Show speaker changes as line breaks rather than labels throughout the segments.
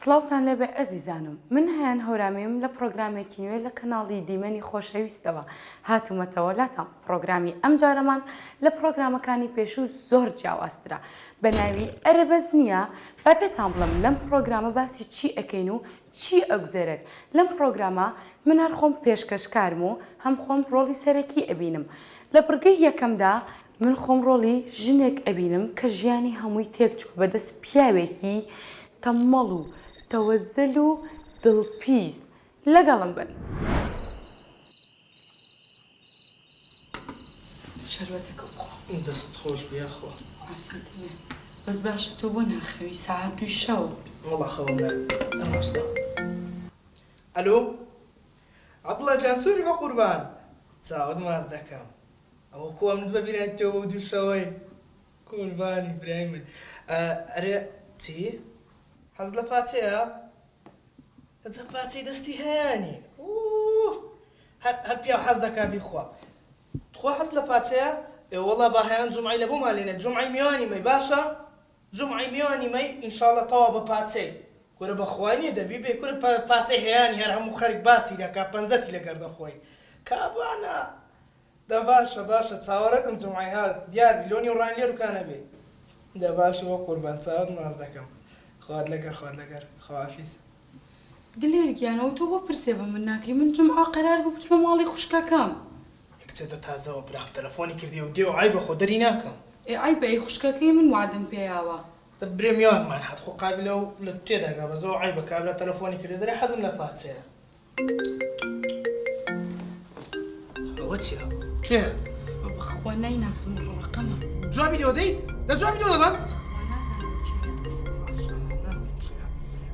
سڵاوتان لێبێ ئەزیزانم من هەیان هەورامیم لە پرۆگرامێکی نوێ لە کەناڵی دیمەنی خۆشەویستەوە هاتوومەتەوە لاتان پرۆگرامی ئەم جارەمان لە پرۆگرامەکانی پێشوو زۆر جیاوازترە بە ناوی ئەرەبەز نییە با پێتان بڵم لەم پرۆگرامە باسی چی ئەەکەین و چی ئەگوزێرێت لەم پرۆگرامە من هەر خۆم پێشکەشکارم و هەم خۆم ڕۆڵی سەرەکی ئەبینم لە بڕگەی یەکەمدا من خۆم ڕۆڵی ژنێک ئەبینم کە ژیانی هەمووی تێکچوو بەدەست پیاوێکی تەمەڵ و تەوەزەل و دڵپیس لەگەڵم بن. شەربەتەکە بخۆ.
دەست خۆش بیاخۆ.
بەس باشە تۆ بۆ ناخەوی ساعات 2 شەو.
وەڵا خەوم نایە. ئەمڕۆستا. ئەلۆ؟ عەبدوڵڵا جان سووری بە قوربان. چاوت ماز دەکەم. ئەوە کۆمت بەبیرایەتەوە بۆ 2 شەوەی. قوربانی برای من. ئەرێ چی؟ حەز لە پاچەیە؟ ئەجە پاچەی دەستی هەیەنی. هەر پیاو حەز دەکا بیخوا. تخوا حەز لە پاچەیە؟ وەڵا با هەیان جومعی لە بۆ مالێنێت. جومعی میوانی مەی باشە؟ جومعی میوانی مەی ئینشاڵڵا تەوا بە پاچەی. کورە بەخوا نییە دەبی بێ کورە پاچەی هەیەنی هەر هەموو خەرک باسی دەکا پەنجەتی لەگەر دەخۆی. کابانە دە باشە چاوەڕێتم جومعی ها دیار بیلۆنی و ڕانلێر وکانە بێ. دە باشە وە قوربان چاوت ماز دەکەم. خوات لەگەر خەوافیز.
دلێرگیانەوە تۆ بۆ پرسێ بە من ناکەی من جومعە قەرار بوو بچمە ماڵی خوشکەکەم.
یەکچێتە تازەوە برام تەلەفۆنی کردی و دێ و ئای بەخۆ دەری ناکەم.
ئای بە ئەی خوشکەکەی من وادم پێیاوە.
برێ میوانمان هات خۆ قابلە و لە تێداگا بەزەوە ئای بە کابرا تەلەفۆنی کردی دەرێ حەزم لە پاچەیە. ئەوە چییە؟ کێ؟
بەخوا نایناسم ڕقەمە.
جوابی دێوە دەی؟ لە جوابی دێوە دەڵام؟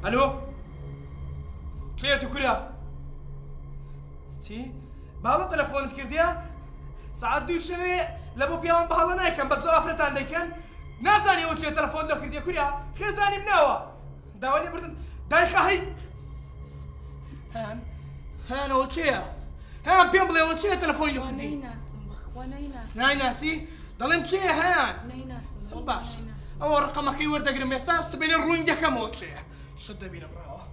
ئەلۆ؟ کێیە کورە؟ چی؟ باڵە تەلەفۆنت کردیە؟ ساعات 2 شەوێ لە بۆ پیاوان بەهەڵە نایکەم بەس لۆ ئافرەتان دەیکەن؟ نازانیەوە کێ تەلەفۆن دۆ کردیە کوریا؟ خێزانی منەوە! داوا لێ بردن دایخە هەی! هەیانەوە کێیە؟ هەیان پێم بڵێەوە کێیە تەلەفۆنی لۆ کردی؟
نایناسم بەخوا نایناسم.
نایناسی؟ دەڵێم کێیە هەیان؟
نایناسم.
باش ئەوە ڕقەمەکەی وەردەگرم ئێستا سبەینە ڕووی دەکەمەوە کێیە؟ شت دەبینە بڕاوە.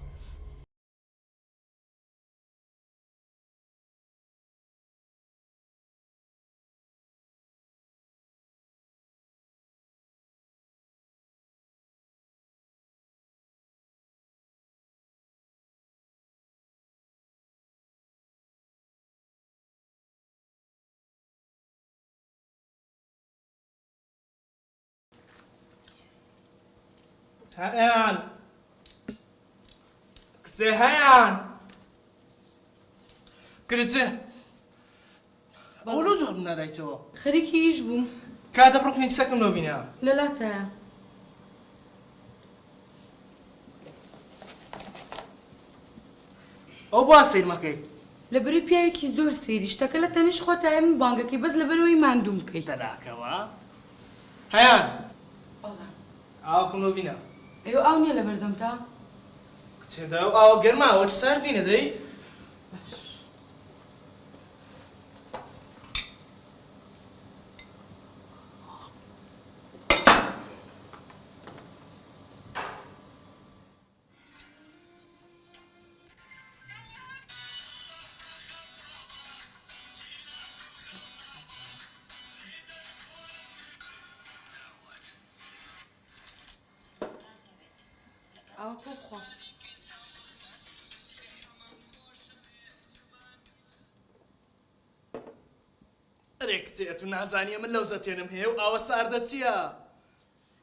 هەیان کچێ هەیان کرچێ ئەوڵۆ جواب نادایتەوە
خەریکی ئیش بووم
کاتە بڕۆکنی کسەکەم لۆ بینە
لەلاتایە
ئەو بوا سیر مەکەی
لەبەری پیاوێکی زۆر سەیری شتەکە لە تەنیش خۆتایە من بانگەکەی بەس لەبەرەوەی ماندوو بکەیت
دەلاکەوە هەیان
بەڵێ
ئاوکم لۆ بینە
ئێوە ئاو نییە لە بەردەم تا
کچێدا و ئاوە گەرماوە چ سار بینە دەی
ئاوە تۆ بخۆ
ئەرێ کچێت و نازانیە من لەو زەتێنم هەیە و ئاوە ساردە چییە؟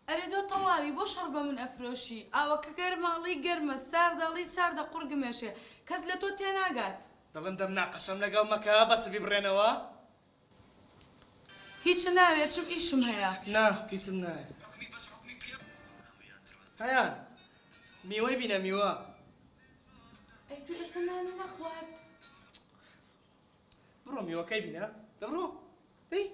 ئەرێ دۆ تەواوی بۆ شەڕ بە من ئەفرۆشی ئاوەکە گەرماڵی گەرمە ساردەڵی ساردە قورگمێشێ کەس لە تۆ تێناگات
دەڵێم دەم ناقەشەم لەگەڵ مەکە بەسبی بڕێنەوە
هیچ ناوێت چم ئیشم هەیە
نا هیچم نایە هەیان میوەی بینە میوە
ئەی تو ئێستا نانی نەخوارد
بڕۆ میوەکەی بینە دەبڕۆ دەی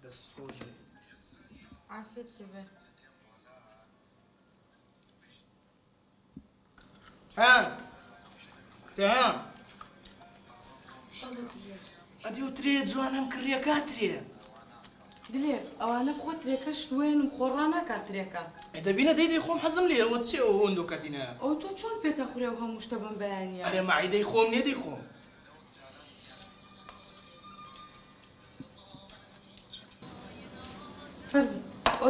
دەستخۆشی
عافێت بێ.
هەیان کتێیان ئەدی و ترێ جوانم کڕیەکە ترێ
دلێر ئەوانە بخۆ ترێکەش دوێنم خۆڕان ناکات ترێکە.
دەبینە دەیدەی خۆم حەزم لێ ئەوە چێ ئەو هۆندۆکەتینە
ئەو تۆ چۆن پێتە خوێ و هەموو شتە بم بەیانە؟
ئەرێ مەعیدەی خۆم نێدەی خۆم
فەرمی ئەو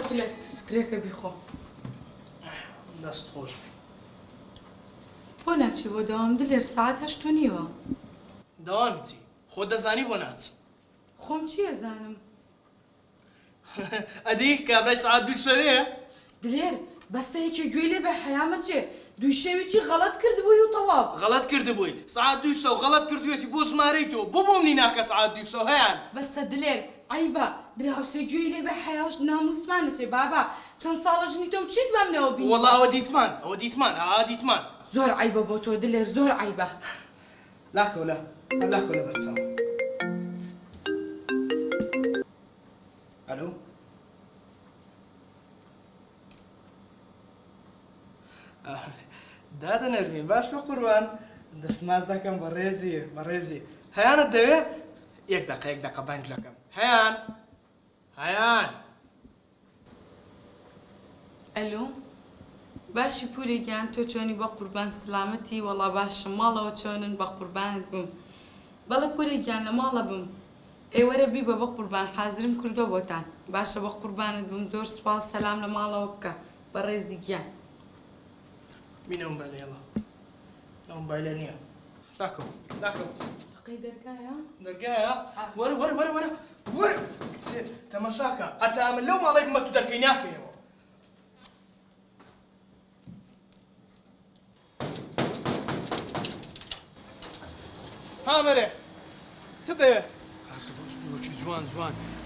ترێکە بیخۆ.
دەستخۆش
بۆ ناچی بۆ دەوام دلێر ساعت 8:30.
دەوامی چی خۆ دەزانی بۆ ناچی
خۆم چییە زانم؟
ئەدی کابرای سعات دوو شەوەیە
دلێر بەستەیەکی گوێ لێ بە حەیامە چێ دوی شەوێکی غەڵەت کردبووی و تەواو.
غەڵەت کردبووی سعات دوو شەو غەڵەت کردوێتی بۆ ژمارەی تۆ بۆ بۆمنی ناکە سعات دوو شەو هەیان
بەستە دلێر عیبە دراوسێ گوێ لێ بە حەیاش ناموسمانە چێ بابا چەند ساڵە ژنی تۆم چیت بەمنەوە بینی؟
وەڵا ئەوە دیتمان ئەوە دیتمان دیتمان
زۆر عیبە بۆ تۆ دلێر زۆر عیبە.
لاکەوە لاکەوە بەرچاو ئەلۆ دادە نەرمی باش بە قوربان دەستماز دەکەم بەڕێزی هەیانت دەوێت یەک دقە بانگ لەکەم هەیان
ئەلۆ باشی پوری گیان تۆ چۆنی بە قوربان سلامەتی وەڵا باشم ماڵەوە چۆنن بە قوربانت بووم بەڵێ پوری گیان لە ماڵە بم ئێوەرە بی بە خوربان حازرم کردو بۆتان باشە بە قوربانت بم زۆر سوپاس سەلام لە ماڵەوە بکە بە ڕێزی گیان
بینە مۆبایلێڵە ئەو مۆبایلە نییە لاکەوە
تەقەی دەرگایە؟
دەرگایە وەرە تەمەشاکە ئەتا ئەمە لەو ماڵی بمە تو دەرکەی ناکەیەوە هامەرێ چ دەوێ؟
وەکی جوان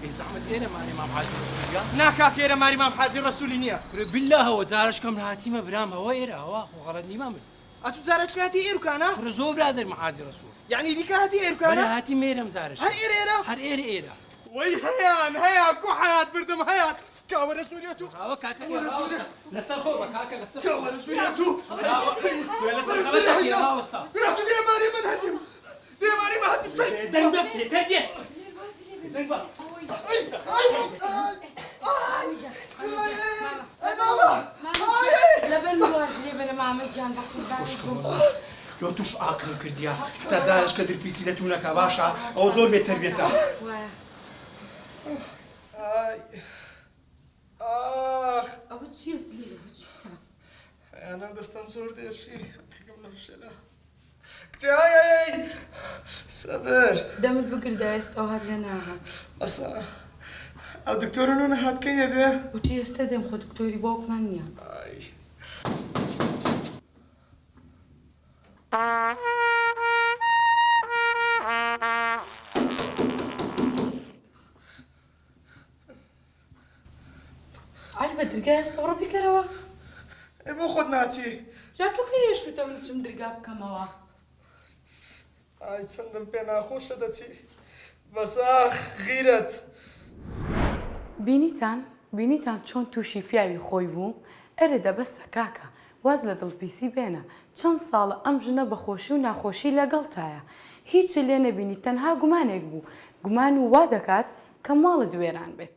ئەی زەحمەت ئێرە مانی مام حاجی ڕەسوولیە
ناکاکە ئێرە ماری مام حاجی ڕەسوولی نییە
باللهەوە جارشکەم هاتیمە برام هەوە ئێرە هەوە خۆ غەڵەت نیمە من
ئەتو جارەت هاتی ئێرکانە؟
کوڕە زۆر برادەر مەحاجی ڕەسوول
یعنی دیکە هاتی ئێرکانە؟
هاتی مێرم جارش
هەر ئێرە؟
هەر ئێرە
وەی هەیان کو حەیات بردم هەیان کاوەرە سووریە تو
ئەوە کاکە لەسەر خۆ بە کاکە لەسەر
کاوەرە سووریە تو
لەسەر خەڵەتی ڕاوەستا
تو دێماری من هەتیم دێماری من هەتیم سەر
دەنگ بە پێتەر بێت دەنگ بە
لەبەر وازیێ بەرە مامە گیان بە قوربان
لۆ توش ئاکرم کردیا تا جارش کە درپیسی لە توونەکە باشە ئەو زۆر بێتەر بێتە
ئەوە چییە ئەوە چیتە؟
ئەنا دەستم زۆر دێشی تێکم لەم شەلا کتێ سەبەر
دەمت بگردە ئێستا هەر لە ناهات
ئەسا ئەو دکتۆرە نۆ نەهاتکەینە دێ
وتی ئێستا دێم خۆ دکتۆری باوکمان نییە. علی بە دەرگای ئێستا ڕۆ بیکەرەوە
بۆ خۆت ناچی
جا تۆ کە هێشتوتە من چم دەرگا بکەمەوە
چەندم پێ ناخۆشە دەچی بەساخ غیرەت
بینیتان چۆن تووشی پیاوی خۆی بوو ئەرە دەبەستە کاکە واز لە دڵپیسی بێنە چەند ساڵە ئەم ژنە بەخۆشی و ناخۆشی لەگەڵتایە هیچ لێ نەبینی تەنها گومانێک بوو گومان و وا دەکات کە ماڵت وێران بێت